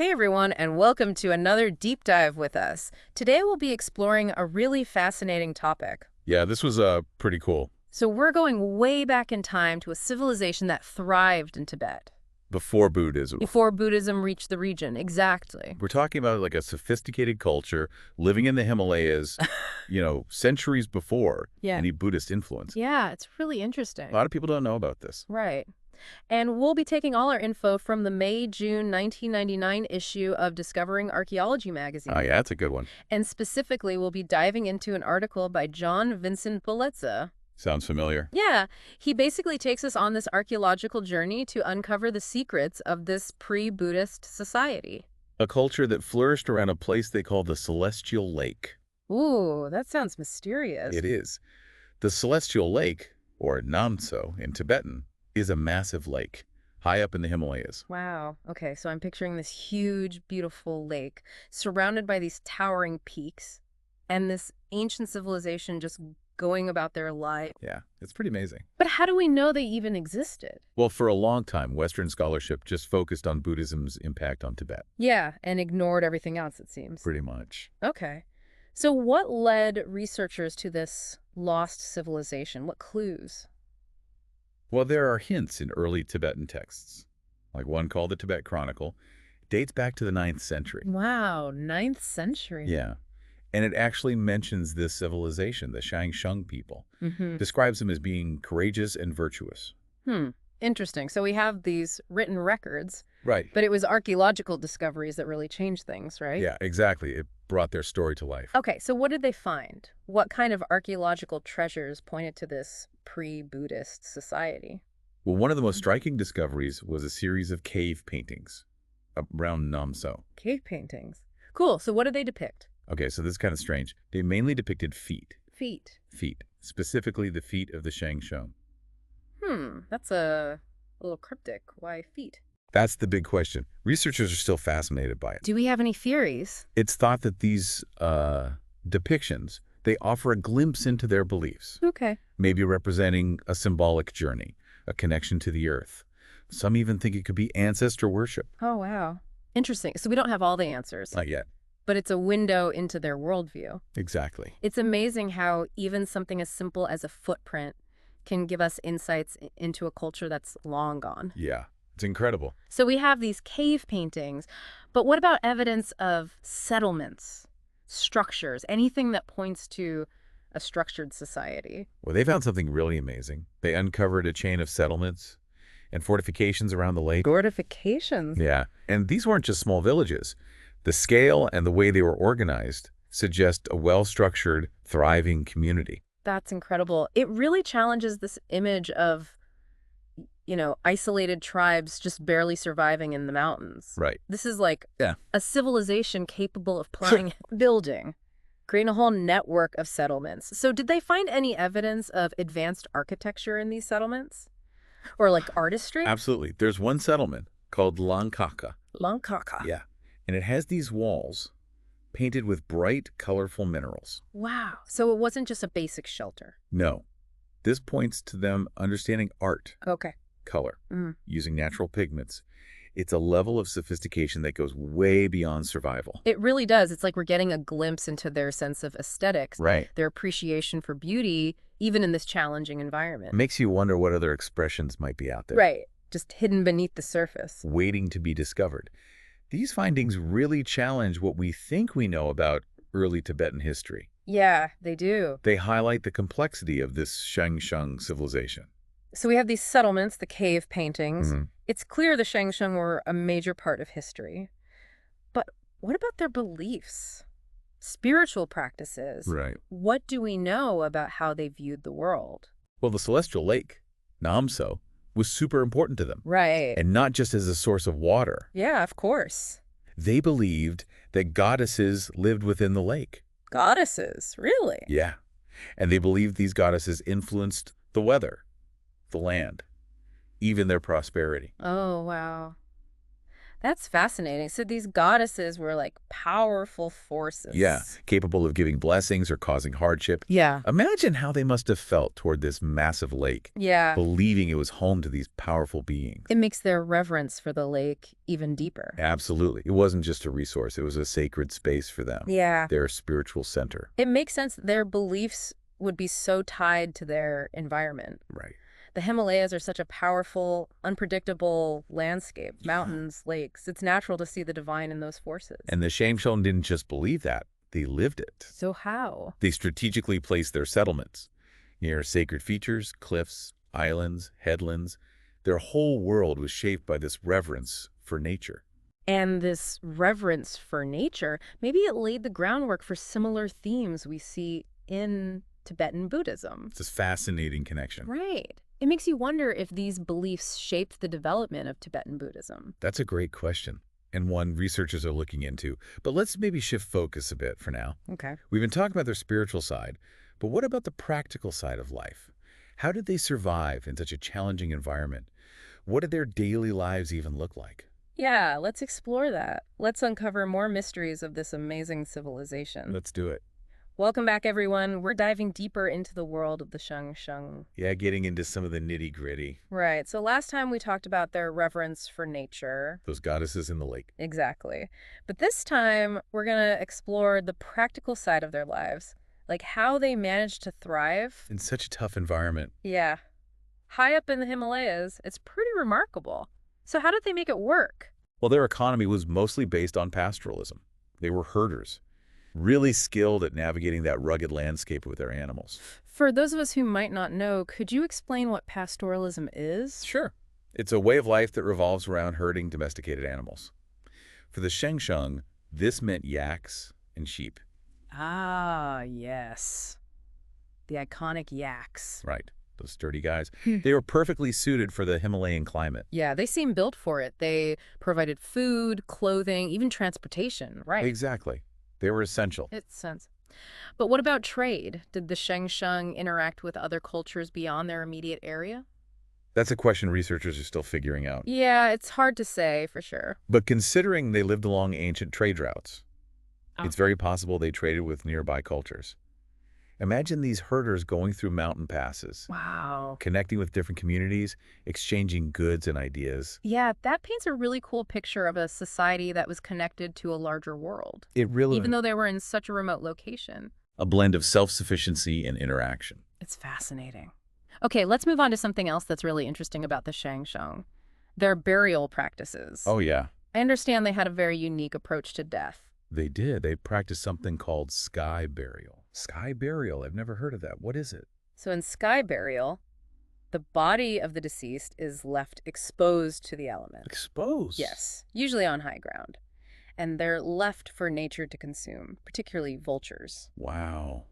Hey everyone, and welcome to another deep dive with us. Today we'll be exploring a really fascinating topic. Yeah, this was pretty cool. So we're going way back in time to a civilization that thrived in Tibet, Before Buddhism. before Buddhism reached the region. Exactly. We're talking about like a sophisticated culture living in the Himalayas, centuries before Yeah. any Buddhist influence. Yeah, it's really A interesting. lot of people don't know about this. Right. And we'll be taking all our info from the May-June 1999 issue of Discovering Archaeology magazine. Oh, yeah, that's a good one. And specifically, we'll be diving into an article by John Vincent Polezza. Sounds familiar. Yeah, he basically takes us on this archaeological journey to uncover the secrets of this pre-Buddhist society. A culture that flourished around a place they call the Celestial Lake. Ooh, that sounds mysterious. It is. The Celestial Lake, or Namso in Tibetan, is a massive lake high up in the Himalayas. Wow. Okay, so I'm picturing this huge, beautiful lake surrounded by these towering peaks and this ancient civilization just going about their life. Yeah, it's pretty amazing. But how do we know they even existed? Well, for a long time, Western scholarship just focused on Buddhism's impact on Tibet. Yeah, and ignored everything else, it seems. Pretty much. Okay. So what led researchers to this lost civilization? What clues? Well, there are hints in early Tibetan texts, like one called the Tibet Chronicle. Dates back to the 9th century. Wow, 9th century. Yeah. And it actually mentions this civilization, the Shangshung people. Mm-hmm. Describes them as being courageous and virtuous. Interesting. So we have these written records, Right. but it was archaeological discoveries that really changed things, right? Yeah, exactly. It brought their story to life. Okay, so what did they find? What kind of archaeological treasures pointed to this pre-Buddhist society? Well, one of the most striking discoveries was a series of cave paintings around Namso. Cave paintings. Cool. So what did they depict? Okay, so this is kind of strange. They mainly depicted feet. Feet. Feet. Specifically the feet of the Shangshung. That's a little cryptic. Why feet? That's the big question. Researchers are still fascinated by it. Do we have any theories? It's thought that these depictions, they offer a glimpse into their beliefs, Okay. maybe representing a symbolic journey, a connection to the earth. Some even think it could be ancestral worship. Oh, wow. Interesting. So we don't have all the answers, Not yet. but it's a window into their worldview. Exactly. It's amazing how even something as simple as a footprint can give us insights into a culture that's long gone. Yeah, it's incredible. So we have these cave paintings, but what about evidence of settlements, structures, anything that points to a structured society? Well, they found something really amazing. They uncovered a chain of settlements and fortifications around the lake. Fortifications? Yeah, and these weren't just small villages. The scale and the way they were organized suggest a well-structured, thriving community. That's incredible. It really challenges this image of, isolated tribes just barely surviving in the mountains. Right. This is like Yeah. a civilization capable of planning, building, creating a whole network of settlements. So did they find any evidence of advanced architecture in these settlements? Or like artistry? Absolutely. There's one settlement called Langkaka. Langkaka. Yeah. And it has these walls painted with bright, colorful minerals. Wow. So it wasn't just a basic shelter. No. This points to them understanding art, Okay. color, Mm. using natural pigments. It's a level of sophistication that goes way beyond survival. It really does. It's like we're getting a glimpse into their sense of aesthetics, Right. their appreciation for beauty, even in this challenging It environment. makes you wonder what other expressions might be out there. Right. Just hidden beneath the surface. Waiting to be discovered. These findings really challenge what we think we know about early Tibetan history. Yeah, they do. They highlight the complexity of this Shangshung civilization. So we have these settlements, the cave paintings. Mhm. It's clear the Shangshung were a major part of history. But what about their beliefs? Spiritual practices? Right. What do we know about how they viewed the world? Well, the Celestial Lake, Namso, was super important to them. Right. And not just as a source of water. Yeah, of course. They believed that goddesses lived within the lake. Goddesses, really? Yeah. And they believed these goddesses influenced the weather, the land, even their prosperity. Oh, wow. That's fascinating. So these goddesses were like powerful Yeah, forces. capable of giving blessings or causing hardship. Yeah. Imagine how they must have felt toward this massive lake, Yeah. believing it was home to these powerful beings. It makes their reverence for the lake even deeper. Absolutely. It wasn't just a resource. It was a sacred space for them, Yeah. their spiritual center. It makes sense that their beliefs would be so tied to their environment. Right. The Himalayas are such a powerful, unpredictable landscape, mountains, lakes. It's natural to see the divine in those forces. And the Shamshon didn't just believe that. They lived it. So how? They strategically placed their settlements near sacred features, cliffs, islands, headlands. Their whole world was shaped by this reverence for nature. And this reverence for nature, maybe it laid the groundwork for similar themes we see in Tibetan Buddhism. It's a fascinating connection. Right. It makes you wonder if these beliefs shaped the development of Tibetan Buddhism. That's a great question, and one researchers are looking into. But let's maybe shift focus a bit for now. Okay. We've been talking about their spiritual side, but what about the practical side of life? How did they survive in such a challenging environment? What did their daily lives even look like? Yeah, let's explore that. Let's uncover more mysteries of this amazing civilization. Let's do it. Welcome back, everyone. We're diving deeper into the world of the Shang. Yeah, getting into some of the nitty-gritty. Right. So last time we talked about their reverence for nature. Those goddesses in the lake. Exactly. But this time, we're going to explore the practical side of their lives, like how they managed to thrive. In such a tough environment. Yeah. High up in the Himalayas, it's pretty remarkable. So how did they make it work? Well, their economy was mostly based on pastoralism. They were herders, really skilled at navigating that rugged landscape with their animals. For those of us who might not know, could you explain what pastoralism is? Sure. It's a way of life that revolves around herding domesticated animals. For the Shengsheng, this meant yaks and sheep. Ah, yes. The iconic yaks. Right. Those sturdy guys. They were perfectly suited for the Himalayan climate. Yeah, they seem built for it. They provided food, clothing, even transportation, right? Exactly. They were essential. It's sense. But what about trade? Did the Shengsheng interact with other cultures beyond their immediate area? That's a question researchers are still figuring out. Yeah, it's hard to say for sure. But considering they lived along ancient trade routes, Oh. it's very possible they traded with nearby cultures. Imagine these herders going through mountain passes, Wow. connecting with different communities, exchanging goods and ideas. Yeah, that paints a really cool picture of a society that was connected to a larger world, It really even though they were in such a remote location. a blend of self-sufficiency and interaction. It's fascinating. Okay, let's move on to something else that's really interesting about the Shangsheng. Their burial practices. Oh, yeah. I understand they had a very unique approach to death. They did. They practiced something called sky burial. Sky burial? I've never heard of that. What is it? So in sky burial, the body of the deceased is left exposed to the elements. Exposed? Yes, usually on high ground. And they're left for nature to consume, particularly vultures. Wow.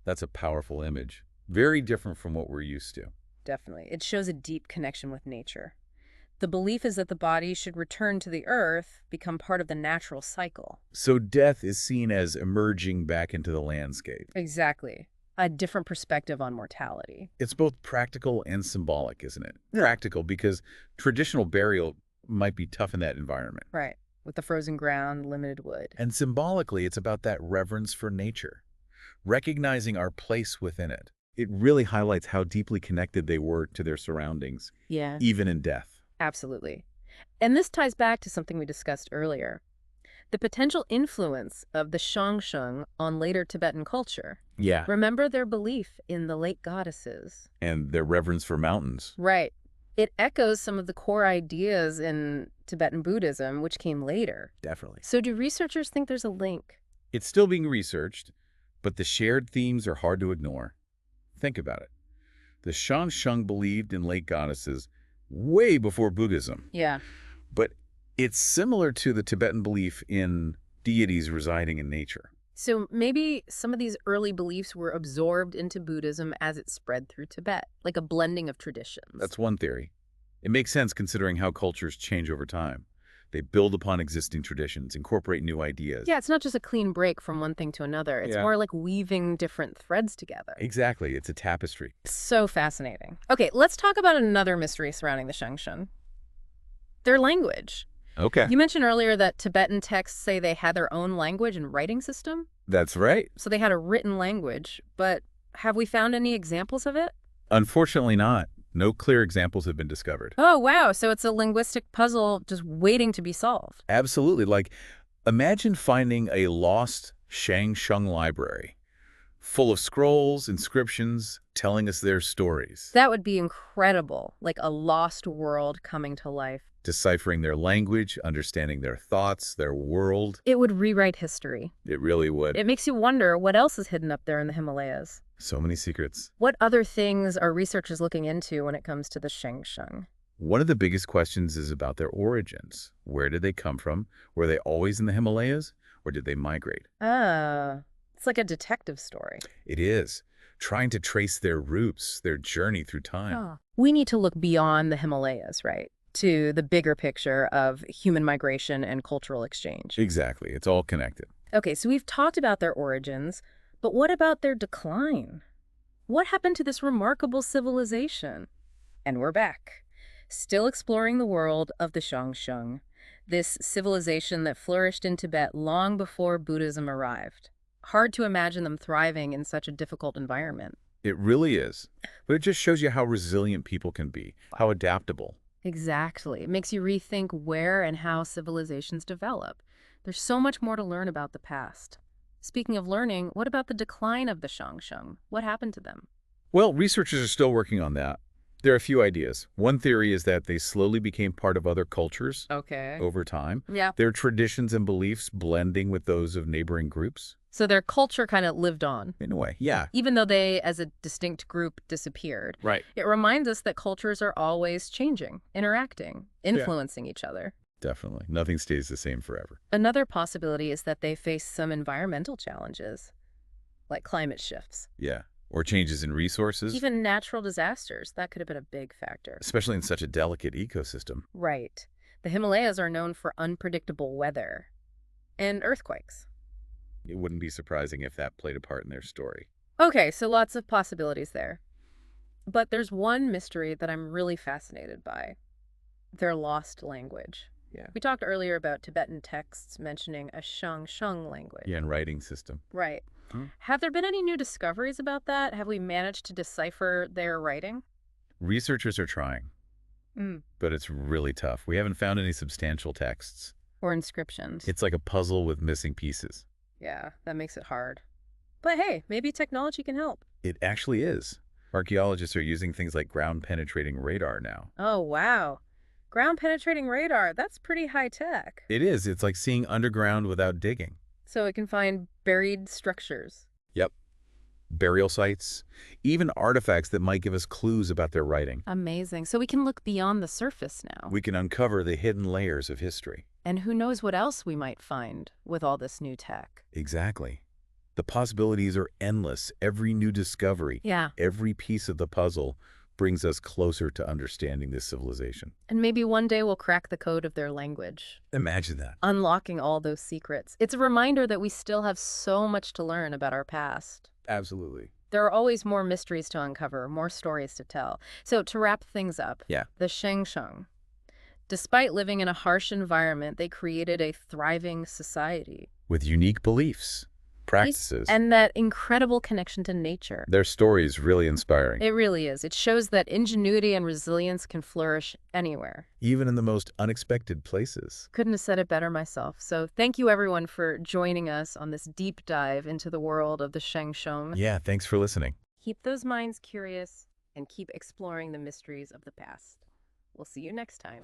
That's a powerful image. Very different from what we're used to. Definitely. It shows a deep connection with nature. The belief is that the body should return to the earth, become part of the natural cycle. So death is seen as emerging back into the landscape. Exactly. A different perspective on mortality. It's both practical and symbolic, isn't it? Practical because traditional burial might be tough in that environment. Right. With the frozen ground, limited wood. And symbolically, it's about that reverence for nature, recognizing our place within it. It really highlights how deeply connected they were to their surroundings, Yeah, even in death. absolutely. And this ties back to something we discussed earlier. The potential influence of the Shangsheng on later Tibetan culture. Yeah. Remember their belief in the lake goddesses. And their reverence for mountains. Right. It echoes some of the core ideas in Tibetan Buddhism, which came later. Definitely. So do researchers think there's a link? It's still being researched, but the shared themes are hard to ignore. Think about it. The Shangsheng believed in lake goddesses way before Buddhism, Yeah. but it's similar to the Tibetan belief in deities residing in nature. So maybe some of these early beliefs were absorbed into Buddhism as it spread through Tibet, like a blending of traditions. That's one theory. It makes sense considering how cultures change over time. They build upon existing traditions, incorporate new ideas. Yeah, it's not just a clean break from one thing to another. It's Yeah. more like weaving different threads together. Exactly. It's a tapestry. So fascinating. Okay, let's talk about another mystery surrounding the Shangsheng. Their language. Okay. You mentioned earlier that Tibetan texts say they had their own language and writing system. That's right. So they had a written language, but have we found any examples of it? Unfortunately not. No clear examples have been discovered. Oh, wow. So it's a linguistic puzzle just waiting to be solved. Absolutely. Like, imagine finding a lost Shang-Shung library full of scrolls, inscriptions, telling us their stories, That would be incredible, like a lost world coming to life. deciphering their language, understanding their thoughts, their world. It would rewrite history. It really would. It makes you wonder what else is hidden up there in the Himalayas. So many secrets. What other things are researchers looking into when it comes to the Shangshung? One of the biggest questions is about their origins. Where did they come from? Were they always in the Himalayas, or did they migrate? Ah, it's like a detective story. It is. Trying to trace their roots, their journey through time. Oh. We need to look beyond the Himalayas, right? To the bigger picture of human migration and cultural exchange. Exactly. It's all connected. Okay, so we've talked about their origins, but what about their decline? What happened to this remarkable civilization? And we're back, still exploring the world of the Shangshung, this civilization that flourished in Tibet long before Buddhism arrived. Hard to imagine them thriving in such a difficult environment. It really is. But it just shows you how resilient people can be, how adaptable. Exactly. It makes you rethink where and how civilizations develop. There's so much more to learn about the past. Speaking of learning, what about the decline of the Shangshung? What happened to them? Well, researchers are still working on that. There are a few ideas. One theory is that they slowly became part of other cultures Okay. over time, Yeah. their traditions and beliefs blending with those of neighboring groups. So their culture kind of lived on, In a way, yeah. even though they, as a distinct group, disappeared. Right. It reminds us that cultures are always changing, interacting, influencing each other. Definitely. Nothing stays the same forever. Another possibility is that they face some environmental challenges, like climate shifts. Yeah. Or changes in resources, Even natural disasters, that could have been a big factor. especially in such a delicate ecosystem. Right. The Himalayas are known for unpredictable weather and earthquakes. It wouldn't be surprising if that played a part in their story. Okay, so lots of possibilities there. But there's one mystery that I'm really fascinated by. Their lost language. Yeah. We talked earlier about Tibetan texts mentioning a Shang language. Yeah, and writing system. Right. Hmm. Have there been any new discoveries about that? Have we managed to decipher their writing? Researchers are trying, but it's really tough. We haven't found any substantial texts. Or inscriptions? It's like a puzzle with missing pieces. Yeah, that makes it hard. But hey, maybe technology can help. It actually is. Archaeologists are using things like ground-penetrating radar now. Oh, wow. Ground-penetrating radar, that's pretty high-tech. It is. It's like seeing underground without digging. So it can find buried structures. Yep. Burial sites, even artifacts that might give us clues about their writing. Amazing. So we can look beyond the surface now. We can uncover the hidden layers of history. And who knows what else we might find with all this new tech. Exactly. The possibilities are endless. Every new discovery, Yeah. every piece of the puzzle brings us closer to understanding this civilization. And maybe one day we'll crack the code of their language, Imagine that. unlocking all those secrets. It's a reminder that we still have so much to learn about our past. Absolutely. There are always more mysteries to uncover, more stories to tell. So to wrap things up, Yeah. the Shangshung, despite living in a harsh environment, they created a thriving society. With unique beliefs, practices. And that incredible connection to nature. Their story is really inspiring, It really is. It shows that ingenuity and resilience can flourish anywhere. even in the most unexpected places. Couldn't have said it better myself. So thank you everyone for joining us on this deep dive into the world of the Shangshung. Yeah, thanks for listening. Keep those minds curious and keep exploring the mysteries of the past. We'll see you next time.